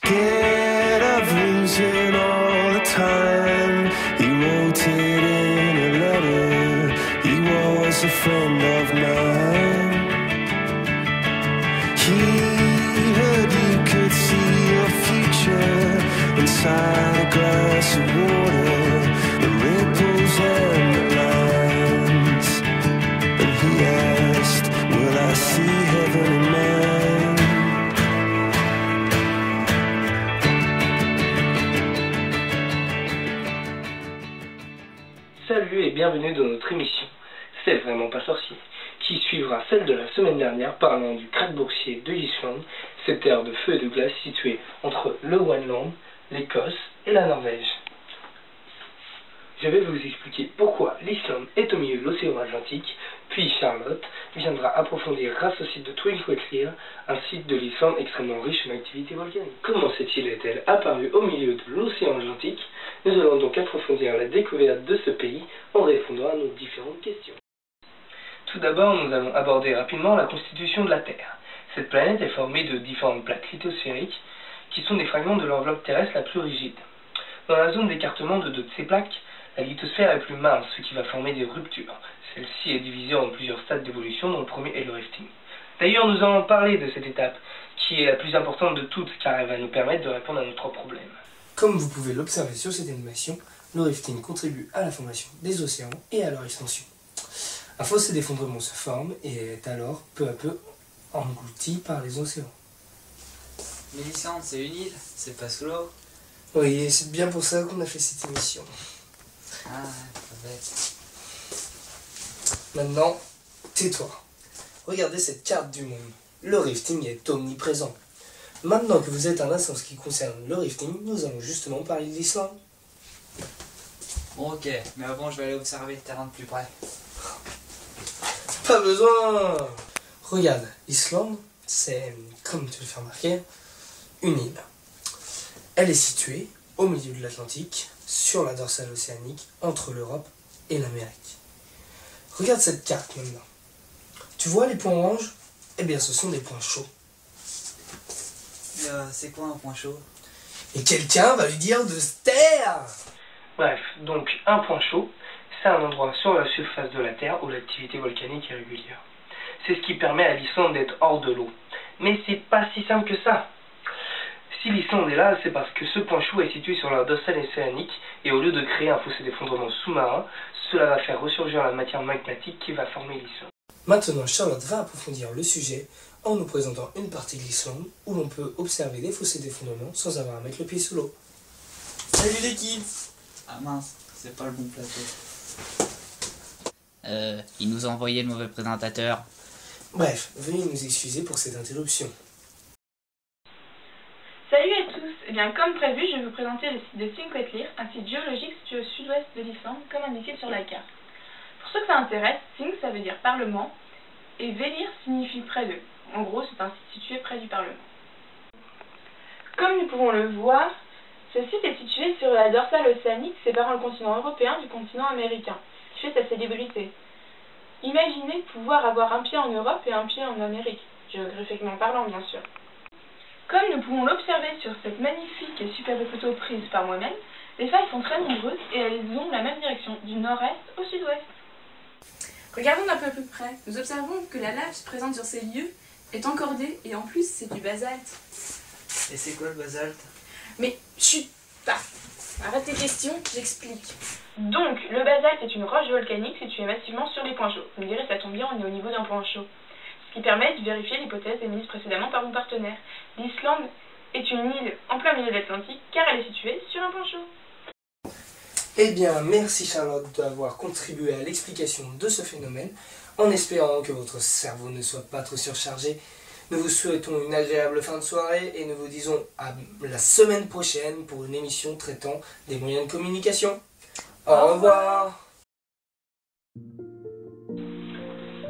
Scared of losing all the time. He wrote it in a letter. He was a friend of mine. He heard you could see your future inside a glass of water, the ripples and the lines. And he asked, will I see heaven in mine? Salut et bienvenue dans notre émission C'est vraiment pas sorcier, qui suivra celle de la semaine dernière parlant du krake boursier de l'Islande, cette terre de feu et de glace située entre le Groenland, l'Écosse et la Norvège. Je vais vous expliquer pourquoi l'Islande est au milieu de l'océan Atlantique, puis Charlotte viendra approfondir grâce au site de Twinkleteer, un site de l'Islande extrêmement riche en activité volcanique. Comment cette île est-elle apparue au milieu de l'océan Atlantique? Nous allons donc approfondir la découverte de ce pays en répondant à nos différentes questions. Tout d'abord, nous allons aborder rapidement la constitution de la Terre. Cette planète est formée de différentes plaques lithosphériques qui sont des fragments de l'enveloppe terrestre la plus rigide. Dans la zone d'écartement de deux de ces plaques, la lithosphère est plus mince, ce qui va former des ruptures. Celle-ci est divisée en plusieurs stades d'évolution, dont le premier est le rifting. D'ailleurs, nous allons parler de cette étape, qui est la plus importante de toutes, car elle va nous permettre de répondre à notre problème. Comme vous pouvez l'observer sur cette animation, le rifting contribue à la formation des océans et à leur extension. Un fossé d'effondrement se forme et est alors peu à peu englouti par les océans. Mais l'Islande, c'est une île, c'est pas sous l'eau. Oui, et c'est bien pour ça qu'on a fait cette émission. Ah, pas bête. Maintenant, tais-toi. Regardez cette carte du monde. Le rifting est omniprésent. Maintenant que vous êtes un instant en ce qui concerne le rifting, nous allons justement parler de l'Islande. Bon, ok, mais avant, je vais aller observer le terrain de plus près. Pas besoin. Regarde, l'Islande, c'est, comme tu le fais remarquer, une île. Elle est située au milieu de l'Atlantique, sur la dorsale océanique, entre l'Europe et l'Amérique. Regarde cette carte maintenant. Tu vois les points oranges? Eh bien, ce sont des points chauds. C'est quoi un point chaud? Et quelqu'un va lui dire de se taire! Bref, donc un point chaud, c'est un endroit sur la surface de la Terre où l'activité volcanique est régulière. C'est ce qui permet à l'Islande d'être hors de l'eau. Mais c'est pas si simple que ça. Si l'Islande est là, c'est parce que ce point chaud est situé sur la dorsale océanique et au lieu de créer un fossé d'effondrement sous-marin, cela va faire ressurgir la matière magmatique qui va former l'Islande. Maintenant, Charlotte va approfondir le sujet en nous présentant une partie de l'Islande où l'on peut observer des fossés d'effondrement sans avoir à mettre le pied sous l'eau. Salut l'équipe! Ah mince, c'est pas le bon plateau. Il nous a envoyé le mauvais présentateur. Bref, veuillez nous excuser pour cette interruption. Salut à tous. Eh bien, comme prévu, je vais vous présenter le site de Twinkleteer, un site géologique situé au sud-ouest de l'Islande, comme indiqué sur la carte. Pour ceux que ça intéresse, Think ça veut dire parlement, et Velir signifie près d'eux. En gros, c'est un site situé près du parlement. Comme nous pouvons le voir, ce site est situé sur la dorsale océanique séparant le continent européen du continent américain, qui fait sa célébrité. Imaginez pouvoir avoir un pied en Europe et un pied en Amérique, géographiquement parlant bien sûr. Comme nous pouvons l'observer sur cette magnifique et superbe photo prise par moi-même, les failles sont très nombreuses et elles ont la même direction, du nord-est au sud-ouest. Regardons d'un peu plus près. Nous observons que la lave présente sur ces lieux est encordée et en plus c'est du basalte. Et c'est quoi le basalte? Mais chut, pas. Arrête tes questions, j'explique. Donc, le basalte est une roche volcanique située massivement sur les points chauds. Vous me direz, ça tombe bien, on est au niveau d'un point chaud. Ce qui permet de vérifier l'hypothèse émise précédemment par mon partenaire. L'Islande est une île en plein milieu de l'Atlantique car elle est située sur un point chaud. Eh bien, merci Charlotte d'avoir contribué à l'explication de ce phénomène, en espérant que votre cerveau ne soit pas trop surchargé. Nous vous souhaitons une agréable fin de soirée et nous vous disons à la semaine prochaine pour une émission traitant des moyens de communication. Au revoir.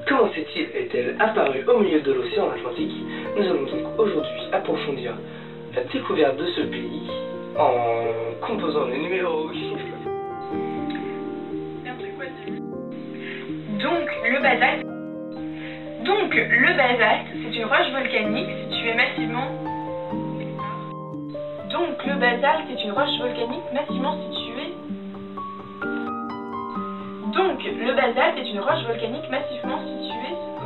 Comment cette île est-elle apparue au milieu de l'océan Atlantique? Nous allons donc aujourd'hui approfondir la découverte de ce pays en composant les numéros. Donc, le basalte, c'est une roche volcanique située massivement Donc, le basalte est une roche volcanique massivement située. Donc, le basalte est une roche volcanique massivement située